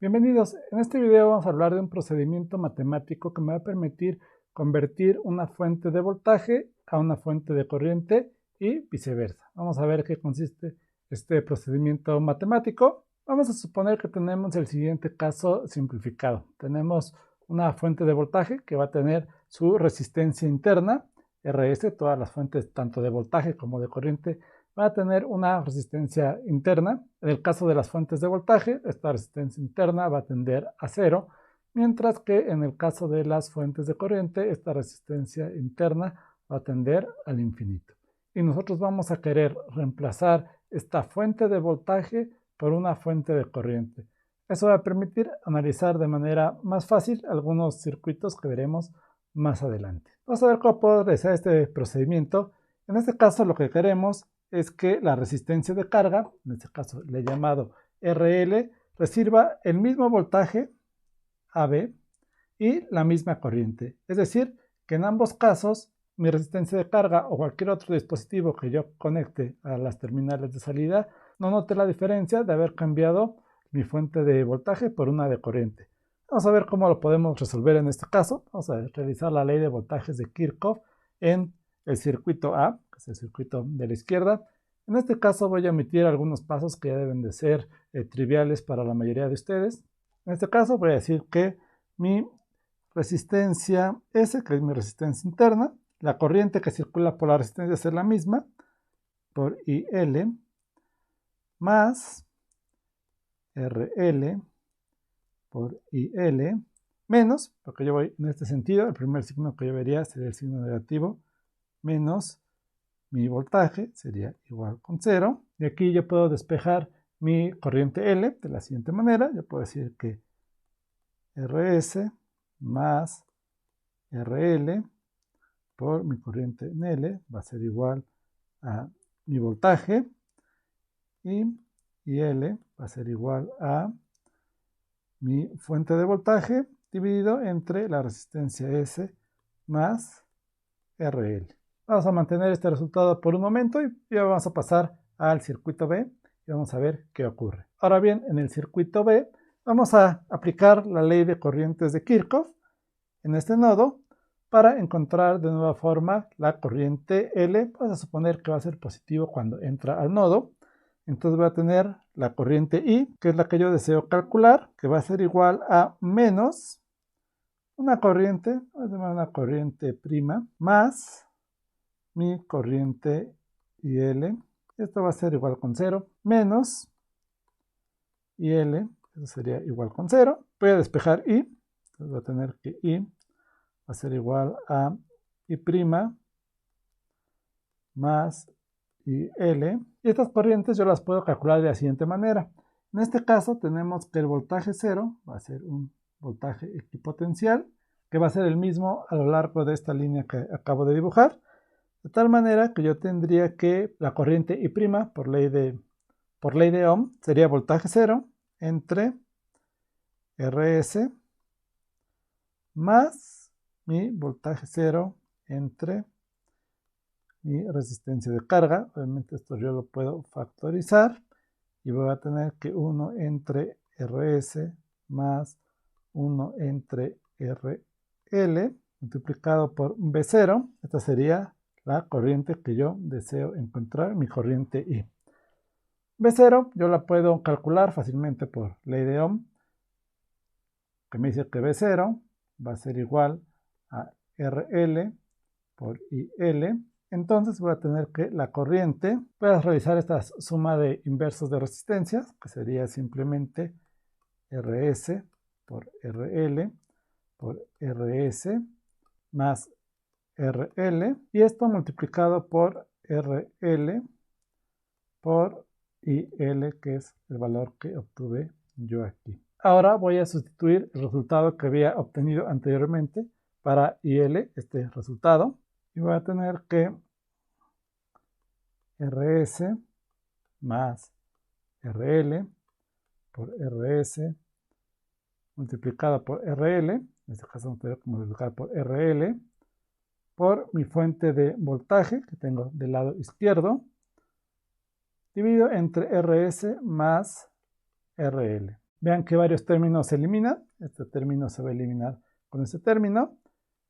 Bienvenidos. En este video vamos a hablar de un procedimiento matemático que me va a permitir convertir una fuente de voltaje a una fuente de corriente y viceversa. Vamos a ver qué consiste este procedimiento matemático. Vamos a suponer que tenemos el siguiente caso simplificado. Tenemos una fuente de voltaje que va a tener su resistencia interna, RS. Todas las fuentes, tanto de voltaje como de corriente, va a tener una resistencia interna. En el caso de las fuentes de voltaje, esta resistencia interna va a tender a cero, mientras que en el caso de las fuentes de corriente, esta resistencia interna va a tender al infinito. Y nosotros vamos a querer reemplazar esta fuente de voltaje por una fuente de corriente. Eso va a permitir analizar de manera más fácil algunos circuitos que veremos más adelante. Vamos a ver cómo puedo realizar este procedimiento. En este caso lo que queremos es que la resistencia de carga, en este caso le he llamado RL, reciba el mismo voltaje AB y la misma corriente. Es decir, que en ambos casos mi resistencia de carga o cualquier otro dispositivo que yo conecte a las terminales de salida no note la diferencia de haber cambiado mi fuente de voltaje por una de corriente. Vamos a ver cómo lo podemos resolver en este caso. Vamos a realizar la ley de voltajes de Kirchhoff en el circuito A, que es el circuito de la izquierda. En este caso voy a omitir algunos pasos que ya deben de ser triviales para la mayoría de ustedes. En este caso voy a decir que mi resistencia S, que es mi resistencia interna, la corriente que circula por la resistencia es la misma, por IL, más RL por IL, menos, porque yo voy en este sentido, el primer signo que yo vería sería el signo negativo, menos mi voltaje sería igual con 0. Y aquí yo puedo despejar mi corriente L de la siguiente manera. Yo puedo decir que RS más RL por mi corriente en L va a ser igual a mi voltaje y L va a ser igual a mi fuente de voltaje dividido entre la resistencia S más RL. Vamos a mantener este resultado por un momento y ya vamos a pasar al circuito B y vamos a ver qué ocurre. Ahora bien, en el circuito B vamos a aplicar la ley de corrientes de Kirchhoff en este nodo para encontrar de nueva forma la corriente L. Vamos a suponer que va a ser positivo cuando entra al nodo. Entonces voy a tener la corriente I, que es la que yo deseo calcular, que va a ser igual a menos una corriente, vamos a llamar una corriente prima, más mi corriente IL. Esto va a ser igual con 0, menos IL, eso sería igual con 0. Voy a despejar I, entonces voy a tener que I va a ser igual a I' más IL. Y estas corrientes yo las puedo calcular de la siguiente manera. En este caso tenemos que el voltaje 0 va a ser un voltaje equipotencial, que va a ser el mismo a lo largo de esta línea que acabo de dibujar. De tal manera que yo tendría que la corriente I' por ley de Ohm sería voltaje 0 entre RS más mi voltaje 0 entre mi resistencia de carga. Obviamente esto yo lo puedo factorizar y voy a tener que 1 entre RS más 1 entre RL multiplicado por V0. Esta sería la corriente que yo deseo encontrar, mi corriente I. V0 yo la puedo calcular fácilmente por ley de Ohm, que me dice que V0 va a ser igual a RL por IL. Entonces voy a tener que la corriente, voy a realizar esta suma de inversos de resistencias, que sería simplemente RS por RL por RS más RL, y esto multiplicado por RL por IL, que es el valor que obtuve yo aquí. Ahora voy a sustituir el resultado que había obtenido anteriormente para IL, este resultado, y voy a tener que RS más RL por RS multiplicado por RL, en este caso vamos a tener que multiplicar por RL, por mi fuente de voltaje que tengo del lado izquierdo, dividido entre RS más RL. Vean que varios términos se eliminan. Este término se va a eliminar con este término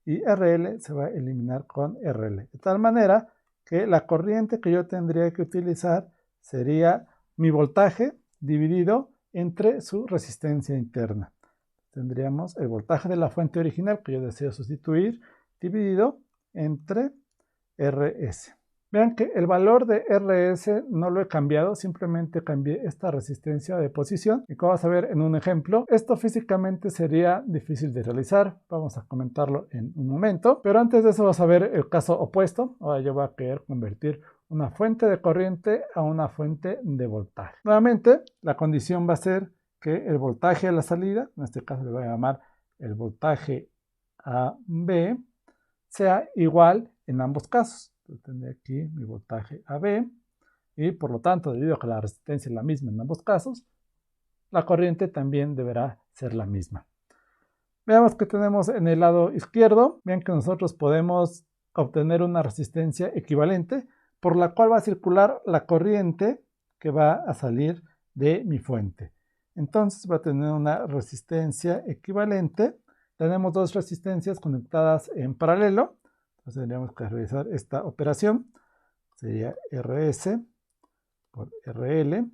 y RL se va a eliminar con RL. De tal manera que la corriente que yo tendría que utilizar sería mi voltaje dividido entre su resistencia interna. Tendríamos el voltaje de la fuente original que yo deseo sustituir dividido entre RS. Vean que el valor de RS no lo he cambiado, simplemente cambié esta resistencia de posición. Y como vas a ver en un ejemplo, esto físicamente sería difícil de realizar. Vamos a comentarlo en un momento. Pero antes de eso vamos a ver el caso opuesto. Ahora yo voy a querer convertir una fuente de corriente a una fuente de voltaje. Nuevamente, la condición va a ser que el voltaje a la salida, en este caso le voy a llamar el voltaje AB, sea igual en ambos casos. Yo tendré aquí mi voltaje AB y por lo tanto, debido a que la resistencia es la misma en ambos casos, la corriente también deberá ser la misma. Veamos que tenemos en el lado izquierdo. Vean que nosotros podemos obtener una resistencia equivalente por la cual va a circular la corriente que va a salir de mi fuente. Entonces va a tener una resistencia equivalente. Tenemos dos resistencias conectadas en paralelo. Entonces tendríamos que realizar esta operación. Sería RS por RL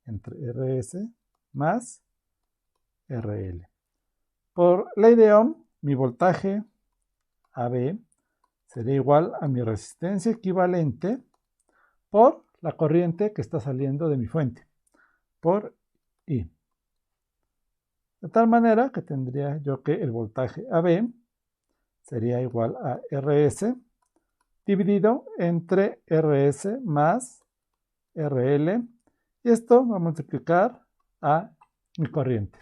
entre RS más RL. Por ley de Ohm, mi voltaje AB sería igual a mi resistencia equivalente por la corriente que está saliendo de mi fuente, por I. De tal manera que tendría yo que el voltaje AB sería igual a RS dividido entre RS más RL. Y esto va a multiplicar a mi corriente.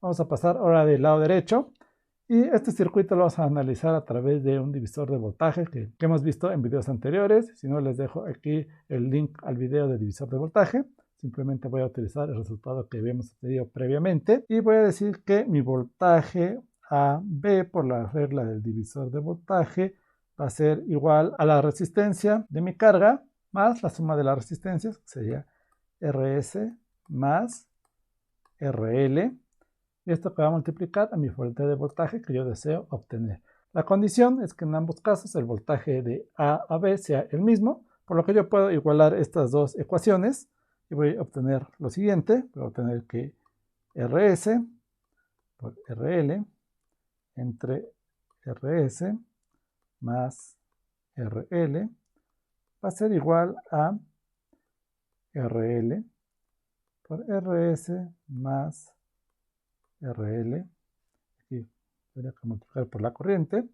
Vamos a pasar ahora del lado derecho. Y este circuito lo vamos a analizar a través de un divisor de voltaje que hemos visto en videos anteriores. Si no, les dejo aquí el link al video de divisor de voltaje. Simplemente voy a utilizar el resultado que habíamos obtenido previamente. Y voy a decir que mi voltaje AB por la regla del divisor de voltaje va a ser igual a la resistencia de mi carga más la suma de las resistencias, que sería RS más RL. Y esto que va a multiplicar a mi fuente de voltaje que yo deseo obtener. La condición es que en ambos casos el voltaje de A a B sea el mismo, por lo que yo puedo igualar estas dos ecuaciones y voy a obtener lo siguiente. Voy a obtener que RS por RL entre RS más RL va a ser igual a RL por RS más RL. Aquí tendría que multiplicar por la corriente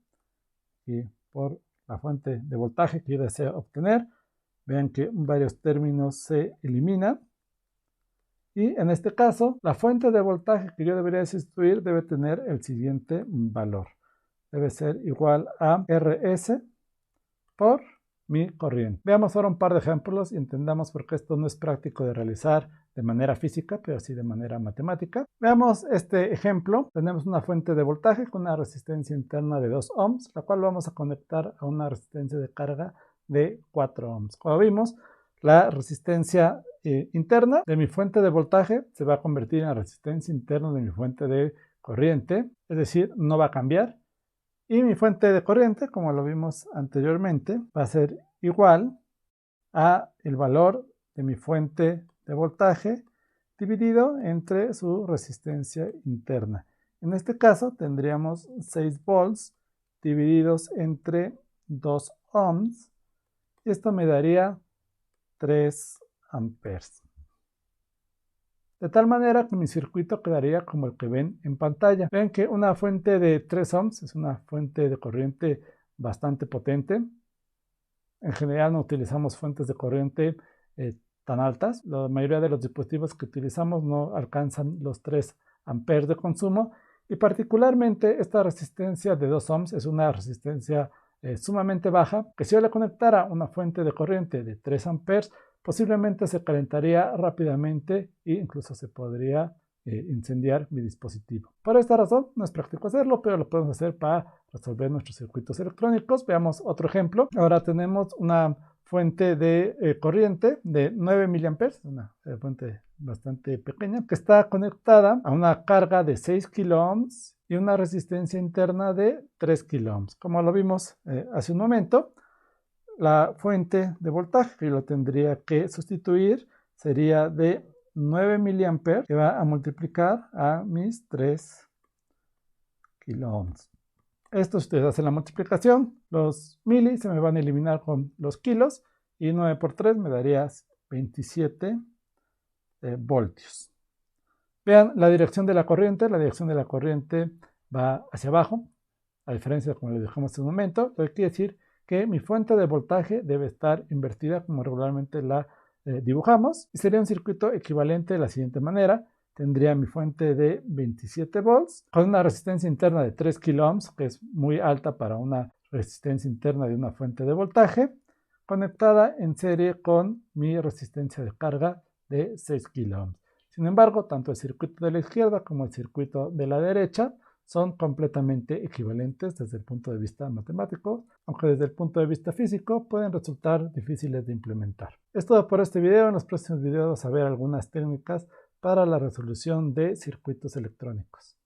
y por la fuente de voltaje que yo deseo obtener. Vean que varios términos se eliminan. Y en este caso, la fuente de voltaje que yo debería sustituir debe tener el siguiente valor. Debe ser igual a RS por mi corriente. Veamos ahora un par de ejemplos y entendamos por qué esto no es práctico de realizar de manera física, pero sí de manera matemática. Veamos este ejemplo. Tenemos una fuente de voltaje con una resistencia interna de 2 ohms, la cual vamos a conectar a una resistencia de carga de 4 ohms. Como vimos, la resistencia interna de mi fuente de voltaje se va a convertir en la resistencia interna de mi fuente de corriente, es decir, no va a cambiar. Y mi fuente de corriente, como lo vimos anteriormente, va a ser igual a el valor de mi fuente de voltaje dividido entre su resistencia interna. En este caso tendríamos 6 volts divididos entre 2 ohms y esto me daría 3 amperes. De tal manera que mi circuito quedaría como el que ven en pantalla. Ven que una fuente de 3 ohms es una fuente de corriente bastante potente. En general no utilizamos fuentes de corriente tan altas. La mayoría de los dispositivos que utilizamos no alcanzan los 3 amperes de consumo. Y particularmente esta resistencia de 2 ohms es una resistencia sumamente baja, que si yo le conectara una fuente de corriente de 3 amperes, posiblemente se calentaría rápidamente e incluso se podría incendiar mi dispositivo. Por esta razón no es práctico hacerlo, pero lo podemos hacer para resolver nuestros circuitos electrónicos. Veamos otro ejemplo. Ahora tenemos una fuente de corriente de 9 miliamperes, una fuente bastante pequeña, que está conectada a una carga de 6 kiloohms y una resistencia interna de 3 kiloohms. Como lo vimos hace un momento, la fuente de voltaje que lo tendría que sustituir sería de 9 miliamperes, que va a multiplicar a mis 3 kiloohms. Esto, ustedes hacen la multiplicación, los mili se me van a eliminar con los kilos y 9 por 3 me daría 27 voltios. Vean la dirección de la corriente va hacia abajo, a diferencia de como le dejamos hace un momento, lo que quiere decir que mi fuente de voltaje debe estar invertida como regularmente la dibujamos, y sería un circuito equivalente de la siguiente manera. Tendría mi fuente de 27 volts con una resistencia interna de 3 kiloohms, que es muy alta para una resistencia interna de una fuente de voltaje, conectada en serie con mi resistencia de carga de 6 kiloohms. Sin embargo, tanto el circuito de la izquierda como el circuito de la derecha son completamente equivalentes desde el punto de vista matemático, aunque desde el punto de vista físico pueden resultar difíciles de implementar. Es todo por este video. En los próximos videos vamos a ver algunas técnicas para la resolución de circuitos electrónicos.